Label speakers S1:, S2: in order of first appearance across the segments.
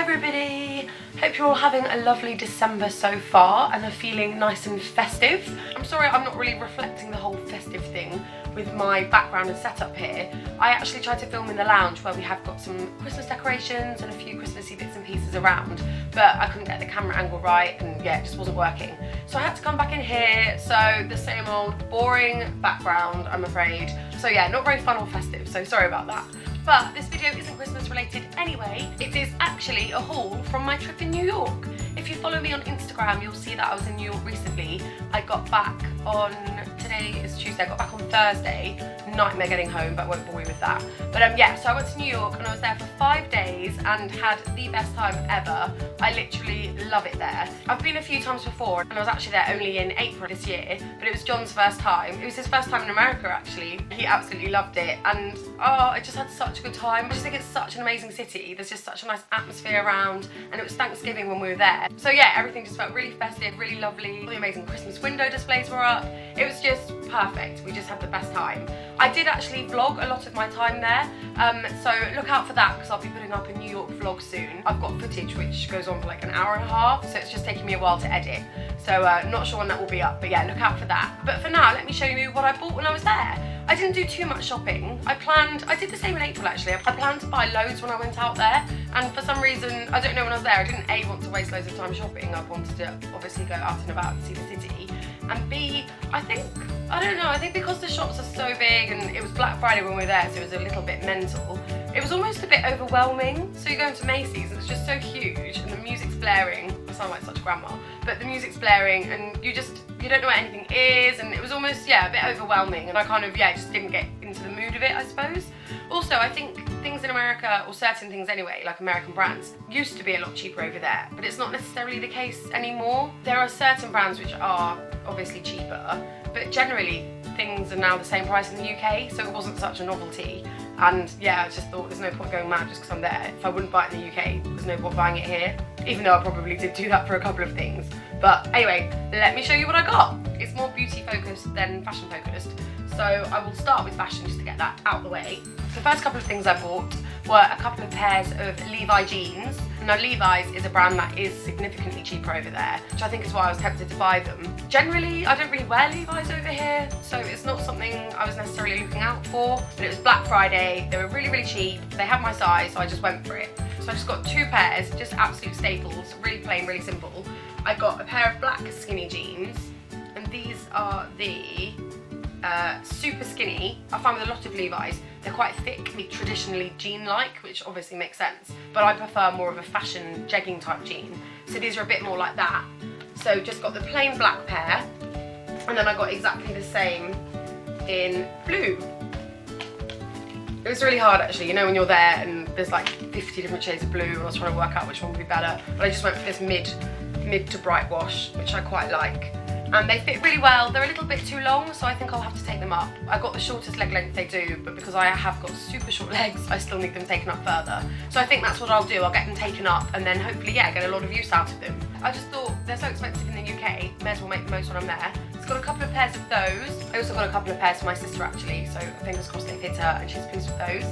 S1: everybody! Hope you're all having a lovely December so far and are feeling nice and festive. I'm sorry I'm not really reflecting the whole festive thing with my background and setup here. I actually tried to film in the lounge where we have got some Christmas decorations and a few Christmassy bits and pieces around, but I couldn't get the camera angle right and yeah, it just wasn't working. So I had to come back in here, so the same old boring background, I'm afraid. So yeah, not very fun or festive, so sorry about that. But this video isn't Christmas related anyway. It is actually a haul from my trip in New York. If you follow me on Instagram, you'll see that I was in New York recently. I got back on, today is Tuesday, I got back on Thursday. Nightmare getting home, but I won't bore you with that. But yeah, so I went to New York and I was there for 5 days and had the best time ever. I literally love it there. I've been a few times before and I was actually there only in April this year, but it was John's first time. It was his first time in America actually. He absolutely loved it and oh, I just had such a good time. I just think it's such an amazing city. There's just such a nice atmosphere around and it was Thanksgiving when we were there. So yeah, everything just felt really festive, really lovely. All the amazing Christmas window displays were up. It was just perfect. We just had the best time. I did actually vlog a lot of my time there, so look out for that because I'll be putting up a New York vlog soon. I've got footage which goes on for like an hour and a half, so it's just taking me a while to edit. So not sure when that will be up, but yeah, look out for that. But for now, let me show you what I bought when I was there. I didn't do too much shopping. I did the same in April actually. I planned to buy loads when I went out there, and for some reason, I don't know, when I was there, I didn't A, want to waste loads of time shopping. I wanted to obviously go out and about and see the city. And B, I think because the shops are so big and it was Black Friday when we were there, so it was a little bit mental. It was almost a bit overwhelming. So you go into Macy's and it's just so huge and the music's blaring. I sound like such a grandma, but the music's blaring and you don't know what anything is, and it was almost, yeah, a bit overwhelming, and I kind of, yeah, just didn't get into the mood of it, I suppose. Also, I think things in America, or certain things anyway, like American brands, used to be a lot cheaper over there, but it's not necessarily the case anymore. There are certain brands which are obviously cheaper, but generally things are now the same price in the UK, so it wasn't such a novelty. And yeah, I just thought there's no point going mad just because I'm there. If I wouldn't buy it in the UK, there's no point buying it here, even though I probably did do that for a couple of things. But anyway, let me show you what I got. It's more beauty focused than fashion focused. So I will start with fashion just to get that out of the way. The first couple of things I bought were a couple of pairs of Levi jeans. Now Levi's is a brand that is significantly cheaper over there, which I think is why I was tempted to buy them. Generally, I don't really wear Levi's over here, so it's not something I was necessarily looking out for, but it was Black Friday, they were really, really cheap, they had my size, so I just went for it. So I just got 2 pairs, just absolute staples, really plain, really simple. I got a pair of black skinny jeans, and these are the super skinny. I find with a lot of Levi's, they're quite thick, traditionally jean-like, which obviously makes sense, but I prefer more of a fashion jegging type jean. So these are a bit more like that. So just got the plain black pair, and then I got exactly the same in blue. It was really hard actually, you know, when you're there and there's like 50 different shades of blue, and I was trying to work out which one would be better, but I just went for this mid to bright wash, which I quite like. And they fit really well. They're a little bit too long, so I think I'll have to take them up. I got the shortest leg length they do, but because I have got super short legs, I still need them taken up further. So I think that's what I'll do. I'll get them taken up and then hopefully, yeah, get a lot of use out of them. I just thought they're so expensive in the UK, may as well make the most when I'm there. It's got a couple of pairs of those. I also got a couple of pairs for my sister actually, so fingers crossed they fit her and she's pleased with those.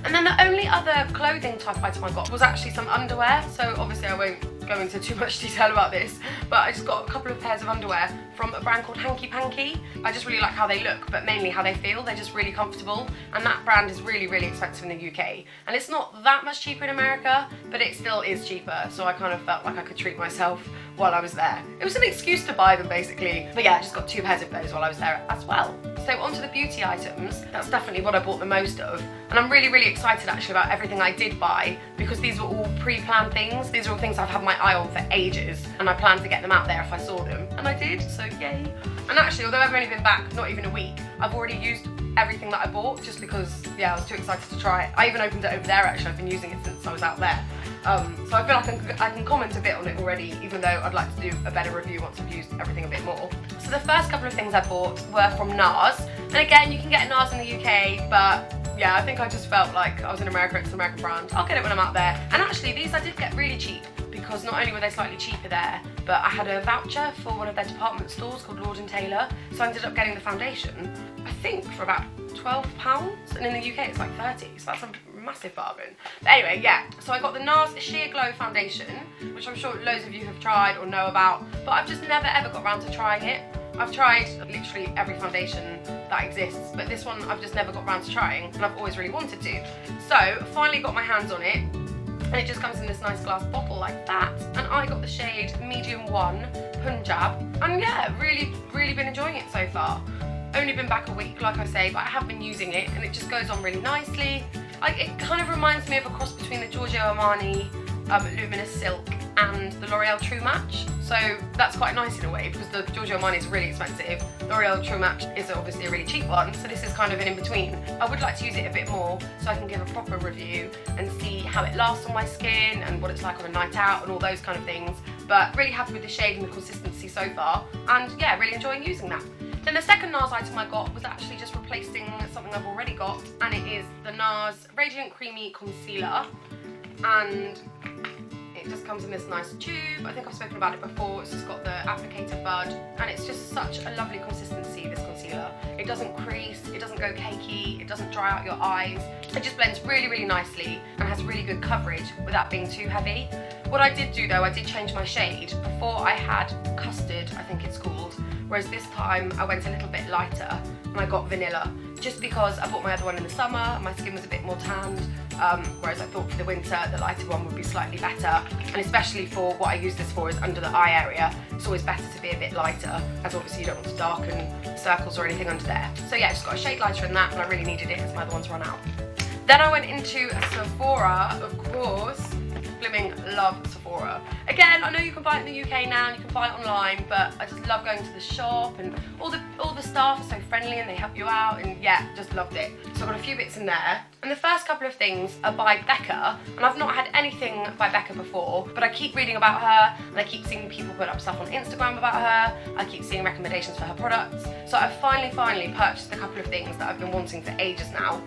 S1: And then the only other clothing type item I got was actually some underwear, so obviously I won't go into too much detail about this, but I just got a couple of pairs of underwear from a brand called Hanky Panky. I just really like how they look, but mainly how they feel. They're just really comfortable, and that brand is really, really expensive in the UK. And it's not that much cheaper in America, but it still is cheaper, so I kind of felt like I could treat myself while I was there. It was an excuse to buy them basically, but yeah, I just got 2 pairs of those while I was there as well. So onto the beauty items, that's definitely what I bought the most of, and I'm really, really excited actually about everything I did buy, because these were all pre-planned things. These are all things I've had my eye on for ages, and I planned to get them out there if I saw them, and I did, so yay. And actually, although I've only been back not even a week, I've already used everything that I bought just because, yeah, I was too excited to try it. I even opened it over there actually. I've been using it since I was out there. So I feel like I can comment a bit on it already, even though I'd like to do a better review once I've used everything a bit more. So the first couple of things I bought were from NARS, and again, you can get NARS in the UK, but yeah, I think I just felt like I was in America, it's an American brand. I'll get it when I'm out there. And actually, these I did get really cheap, because not only were they slightly cheaper there, but I had a voucher for one of their department stores called Lord & Taylor, so I ended up getting the foundation, I think for about £12, and in the UK it's like 30, so that's a massive bargain. But anyway, yeah, so I got the NARS Sheer Glow Foundation, which I'm sure loads of you have tried or know about, but I've just never ever got around to trying it. I've tried literally every foundation that exists, but this one I've just never got around to trying, and I've always really wanted to. So, finally got my hands on it, and it just comes in this nice glass bottle like that, and I got the shade Medium 1 Punjab, and yeah, really been enjoying it so far. Only been back a week, like I say, but I have been using it, and it just goes on really nicely. It kind of reminds me of a cross between the Giorgio Armani Luminous Silk and the L'Oreal True Match. So that's quite nice in a way, because the Giorgio Armani is really expensive. L'Oreal True Match is obviously a really cheap one, so this is kind of an in-between. I would like to use it a bit more so I can give a proper review and see how it lasts on my skin and what it's like on a night out and all those kind of things. But really happy with the shade and the consistency so far, and yeah, really enjoying using that. Then the second NARS item I got was actually just replacing something I've already got, and it is the NARS Radiant Creamy Concealer, and it just comes in this nice tube. I think I've spoken about it before. It's just got the applicator bud, and it's just such a lovely consistency, this concealer. It doesn't crease, it doesn't go cakey, it doesn't dry out your eyes. It just blends really nicely and has really good coverage without being too heavy. What I did do though, I did change my shade. Before I had Custard, I think it's called, whereas this time I went a little bit lighter and I got Vanilla, just because I bought my other one in the summer and my skin was a bit more tanned, whereas I thought for the winter the lighter one would be slightly better, and especially for what I use this for is under the eye area. It's always better to be a bit lighter, as obviously you don't want to darken circles or anything under there. So yeah, just got a shade lighter in that, and I really needed it because my other one's run out. Then I went into Sephora, of course. Blooming love Sephora. Again, I know you can buy it in the UK now and you can buy it online, but I just love going to the shop, and all the staff are so friendly and they help you out, and yeah, just loved it. So I got a few bits in there. And the first couple of things are by Becca, and I've not had anything by Becca before, but I keep reading about her and I keep seeing people put up stuff on Instagram about her. I keep seeing recommendations for her products. So I've finally purchased a couple of things that I've been wanting for ages now.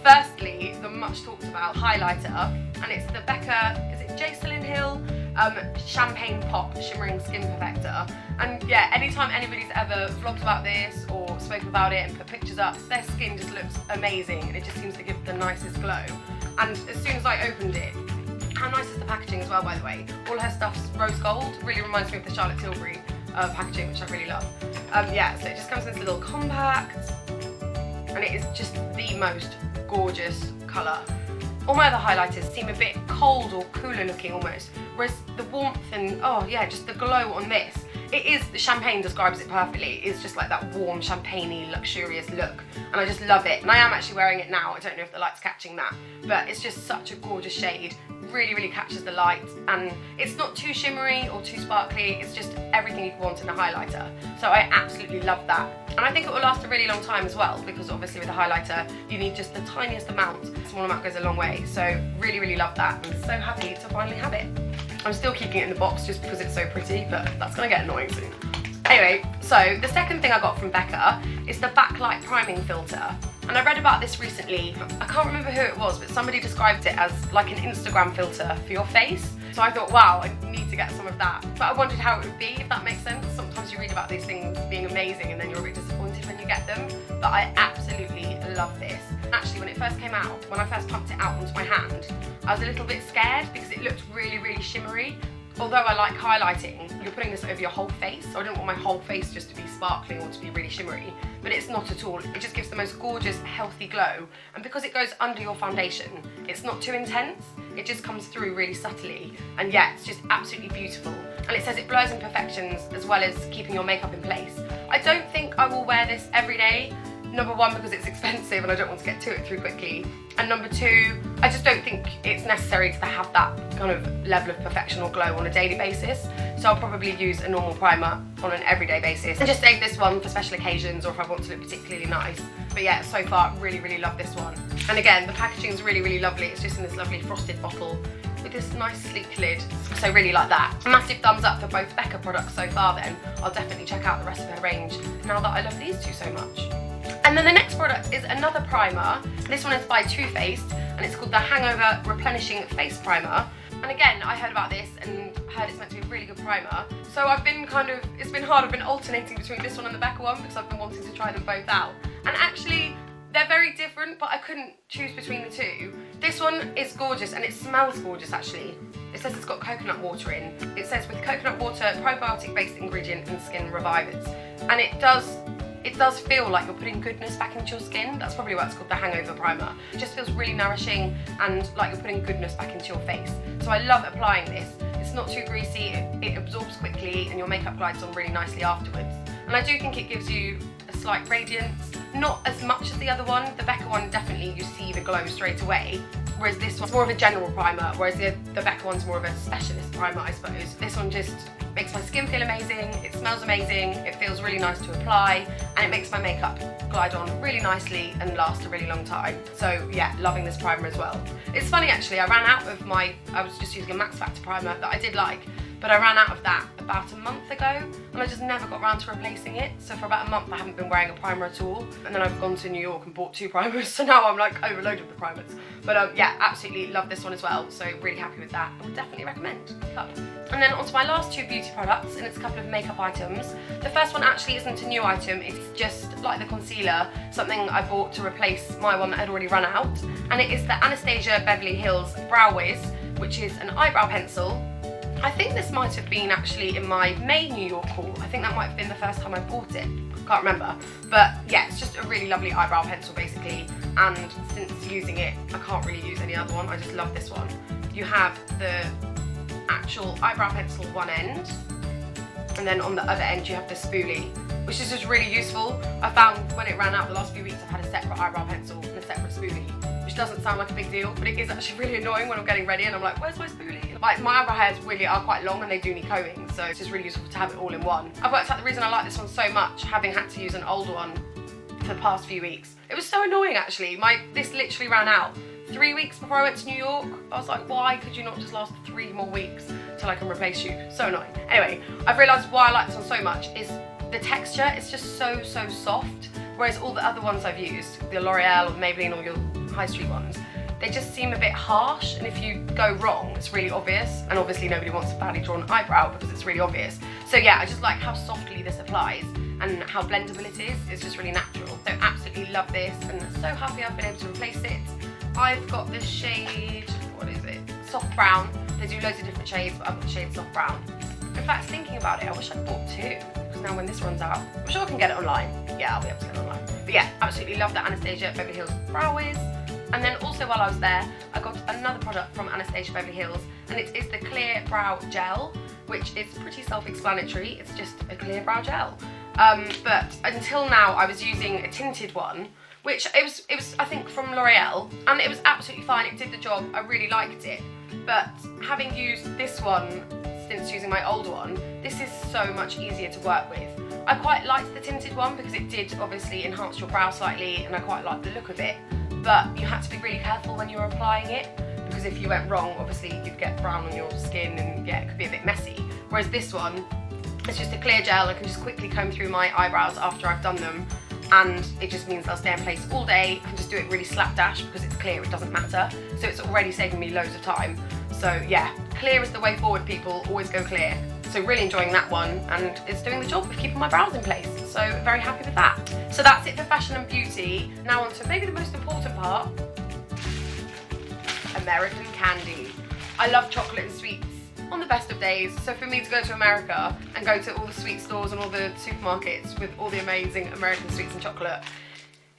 S1: Firstly, the much talked about highlighter, and it's the Becca, is it Jocelyn Hill Champagne Pop Shimmering Skin Perfector. And yeah, anytime anybody's ever vlogged about this or spoken about it and put pictures up, their skin just looks amazing, and it just seems to give the nicest glow. And as soon as I opened it, how nice is the packaging as well, by the way? All her stuff's rose gold, really reminds me of the Charlotte Tilbury packaging, which I really love. Yeah, so it just comes in this little compact, and it is just the most gorgeous colour. All my other highlighters seem a bit cold or cooler looking almost, whereas the warmth and, oh yeah, just the glow on this, it is, the champagne describes it perfectly. It's just like that warm, champagne-y, luxurious look, and I just love it. And I am actually wearing it now. I don't know if the light's catching that, but it's just such a gorgeous shade. Really catches the light, and it's not too shimmery or too sparkly. It's just everything you want in a highlighter. So I absolutely love that, and I think it will last a really long time as well, because obviously with a highlighter you need just the tiniest amount. A small amount goes a long way. So really love that. I'm so happy to finally have it. I'm still keeping it in the box just because it's so pretty, but that's gonna get annoying soon. Anyway, so the second thing I got from Becca is the Backlight Priming Filter. And I read about this recently. I can't remember who it was, but somebody described it as like an Instagram filter for your face. So I thought, wow, I need to get some of that. But I wondered how it would be, if that makes sense. Sometimes you read about these things being amazing and then you're a bit disappointed when you get them. But I absolutely love this. Actually, when it first came out, when I first pumped it out onto my hand, I was a little bit scared because it looked really shimmery. Although I like highlighting, you're putting this over your whole face, so I don't want my whole face just to be sparkling or to be really shimmery, but it's not at all. It just gives the most gorgeous, healthy glow, and because it goes under your foundation, it's not too intense, it just comes through really subtly, and yeah, it's just absolutely beautiful. And it says it blurs imperfections as well as keeping your makeup in place. I don't think I will wear this every day. Number one, because it's expensive and I don't want to get to it too quickly. And number two, I just don't think it's necessary to have that kind of level of perfection or glow on a daily basis. So I'll probably use a normal primer on an everyday basis and just save this one for special occasions or if I want to look particularly nice. But yeah, so far, really love this one. And again, the packaging is really lovely. It's just in this lovely frosted bottle with this nice sleek lid. So really like that. Massive thumbs up for both Becca products so far then. I'll definitely check out the rest of her range now that I love these two so much. And then the next product is another primer. This one is by Too Faced and it's called the Hangover Replenishing Face Primer. And again, I heard about this and heard it's meant to be a really good primer. So I've been it's been hard, I've been alternating between this one and the Becca one because I've been wanting to try them both out. And actually, they're very different, but I couldn't choose between the two. This one is gorgeous and it smells gorgeous actually. It says it's got coconut water in. It says with coconut water, probiotic based ingredient and skin revivers. And it does feel like you're putting goodness back into your skin. That's probably why it's called the Hangover Primer. It just feels really nourishing and like you're putting goodness back into your face. So I love applying this. It's not too greasy, it absorbs quickly and your makeup glides on really nicely afterwards. And I do think it gives you a slight radiance. Not as much as the other one. The Becca one, definitely you see the glow straight away. Whereas this one's more of a general primer, whereas the Becca one's more of a specialist primer, I suppose. This one just makes my skin feel amazing, it smells amazing, it feels really nice to apply, and it makes my makeup glide on really nicely and last a really long time. So yeah, loving this primer as well. It's funny actually, I ran out of I was just using a Max Factor primer that I did like, but I ran out of that about a month ago and I just never got around to replacing it. So for about a month I haven't been wearing a primer at all, and then I've gone to New York and bought 2 primers, so now I'm like overloaded with primers. But yeah, absolutely love this one as well, so really happy with that. I would definitely recommend. And then onto my last 2 beauty products, and it's a couple of makeup items. The first one actually isn't a new item, it's just like the concealer, something I bought to replace my one that had already run out. And it is the Anastasia Beverly Hills Brow Wiz, which is an eyebrow pencil. I think this might have been actually in my May New York haul. I think that might have been the first time I bought it. Can't remember. But yeah, it's just a really lovely eyebrow pencil basically. And since using it, I can't really use any other one. I just love this one. You have the actual eyebrow pencil one end, and then on the other end you have the spoolie, which is just really useful. I found when it ran out the last few weeks I've had a separate eyebrow pencil and a separate spoolie, which doesn't sound like a big deal, but it is actually really annoying when I'm getting ready and I'm like, where's my spoolie? Like, my eyebrow hairs really are quite long and they do need combing, so it's just really useful to have it all in one. I've worked out the reason I like this one so much, having had to use an older one for the past few weeks. It was so annoying actually. This literally ran out 3 weeks before I went to New York. I was like, why could you not just last 3 more weeks till I can replace you? So annoying. Anyway, I've realised why I like this one so much is the texture. It's just so soft, whereas all the other ones I've used, the L'Oreal or the Maybelline or your high street ones, they just seem a bit harsh, and if you go wrong, it's really obvious, and obviously nobody wants a badly drawn eyebrow because it's really obvious. So yeah, I just like how softly this applies and how blendable it is. It's just really natural. So absolutely love this, and so happy I've been able to replace it. I've got the shade, what is it? Soft brown. They do loads of different shades, but I've got the shade soft brown. In fact, thinking about it, I wish I'd bought 2, because now when this runs out, I'm sure I can get it online. Yeah, I'll be able to get it online. But yeah, absolutely love the Anastasia Beverly Hills Brow Wiz. And then also while I was there, I got another product from Anastasia Beverly Hills, and it is the Clear Brow Gel, which is pretty self-explanatory. It's just a clear brow gel. But until now, I was using a tinted one, which it was I think from L'Oreal, and it was absolutely fine. It did the job. I really liked it. But having used this one since using my older one, this is so much easier to work with. I quite liked the tinted one because it did obviously enhance your brow slightly, and I quite liked the look of it. But you had to be really careful when you were applying it, because if you went wrong, obviously you'd get brown on your skin and yeah, it could be a bit messy. Whereas this one, it's just a clear gel. I can just quickly comb through my eyebrows after I've done them, and it just means they'll stay in place all day. I can just do it really slapdash because it's clear, it doesn't matter. So it's already saving me loads of time. So yeah, clear is the way forward, people. Always go clear. So really enjoying that one, and it's doing the job of keeping my brows in place. So very happy with that. So that's it for fashion and beauty. Now on to maybe the most important part, American candy. I love chocolate and sweets on the best of days. So for me to go to America and go to all the sweet stores and all the supermarkets with all the amazing American sweets and chocolate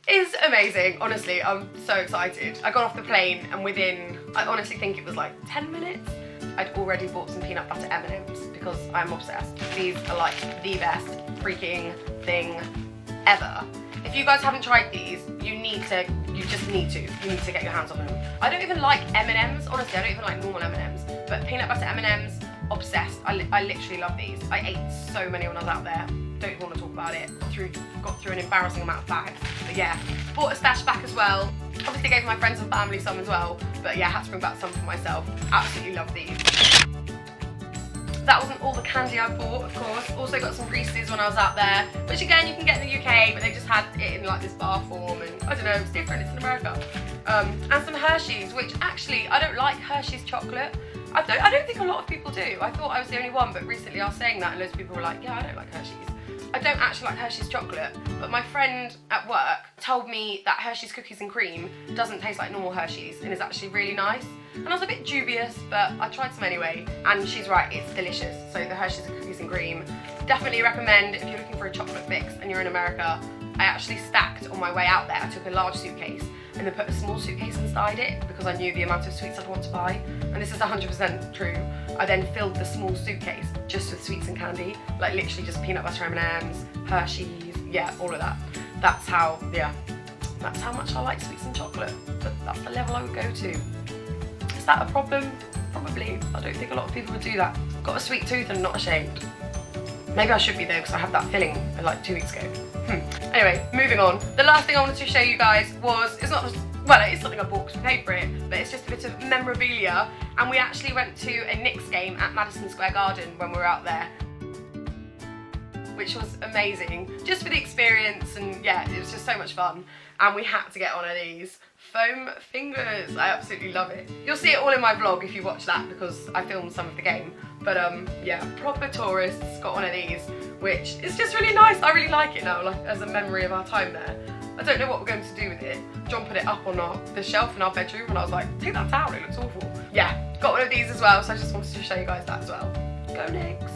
S1: is amazing. Honestly, I'm so excited. I got off the plane and within, I honestly think it was like 10 minutes, I'd already bought some peanut butter M&Ms because I'm obsessed. These are like the best freaking thing ever. If you guys haven't tried these, you just need to get your hands on them. I don't even like M&Ms, honestly, I don't even like normal M&Ms, but peanut butter M&Ms, obsessed. I literally love these. I ate so many when I was out there. Don't even want to talk about it. Got through an embarrassing amount of bags. But yeah, bought a stash back as well. Obviously gave my friends and family some as well, but yeah, had to bring back some for myself. Absolutely love these. That wasn't all the candy I bought, of course. Also got some Reese's when I was out there, which again you can get in the UK, but they just had it in like this bar form, and I don't know, it's different, it's in America. And some Hershey's, which actually I don't like Hershey's chocolate. I don't think a lot of people do. I thought I was the only one, but recently I was saying that and loads of people were like, yeah, I don't like Hershey's. I don't actually like Hershey's chocolate, but my friend at work told me that Hershey's cookies and cream doesn't taste like normal Hershey's and is actually really nice. And I was a bit dubious, but I tried some anyway, and she's right, it's delicious. So the Hershey's cookies and cream, definitely recommend if you're looking for a chocolate fix and you're in America. I actually stacked on my way out there. I took a large suitcase and then put a small suitcase inside it because I knew the amount of sweets I'd want to buy. And this is 100% true. I then filled the small suitcase just with sweets and candy, like literally just peanut butter M&Ms, Hershey's, yeah, all of that. That's how much I like sweets and chocolate. But that's the level I would go to. Is that a problem? Probably. I don't think a lot of people would do that. Got a sweet tooth and not ashamed. Maybe I should be though, because I had that filling like 2 weeks ago. Anyway, moving on. The last thing I wanted to show you guys was, it's not, well, it is something I bought because we paid for it, but it's just a bit of memorabilia. And we actually went to a Knicks game at Madison Square Garden when we were out there, which was amazing. Just for the experience, and yeah, it was just so much fun. And we had to get one of these foam fingers. I absolutely love it. You'll see it all in my vlog if you watch that, because I filmed some of the game. But yeah, proper tourists got one of these, which is just really nice. I really like it now, like as a memory of our time there. I don't know what we're going to do with it. John put it up on the shelf in our bedroom, and I was like, take that down, it looks awful. Yeah, got one of these as well, so I just wanted to show you guys that as well. Go Knicks.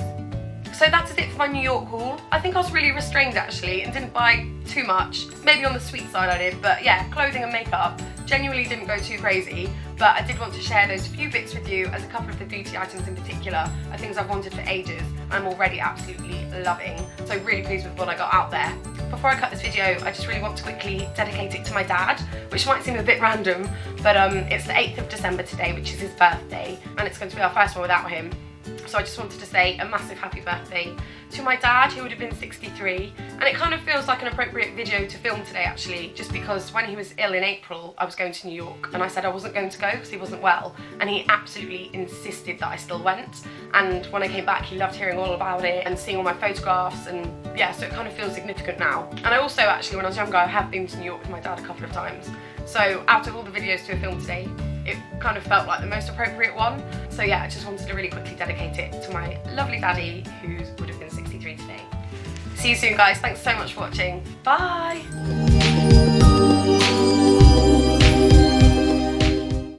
S1: So that is it for my New York haul. I think I was really restrained actually and didn't buy too much. Maybe on the sweet side I did, but yeah, clothing and makeup genuinely didn't go too crazy. But I did want to share those few bits with you, as a couple of the beauty items in particular are things I've wanted for ages and I'm already absolutely loving. So really pleased with what I got out there. Before I cut this video, I just really want to quickly dedicate it to my dad, which might seem a bit random, but it's the 8th of December today, which is his birthday, and it's going to be our first one without him. So I just wanted to say a massive happy birthday to my dad, who would have been 63. And it kind of feels like an appropriate video to film today actually, just because when he was ill in April, I was going to New York and I said I wasn't going to go because he wasn't well. And he absolutely insisted that I still went. And when I came back, he loved hearing all about it and seeing all my photographs, and yeah, so it kind of feels significant now. And I also actually, when I was younger, I have been to New York with my dad a couple of times. So out of all the videos to film today, it kind of felt like the most appropriate one. So yeah, I just wanted to really quickly dedicate it to my lovely daddy, who would have been 63 today. See you soon guys, thanks so much for watching. Bye!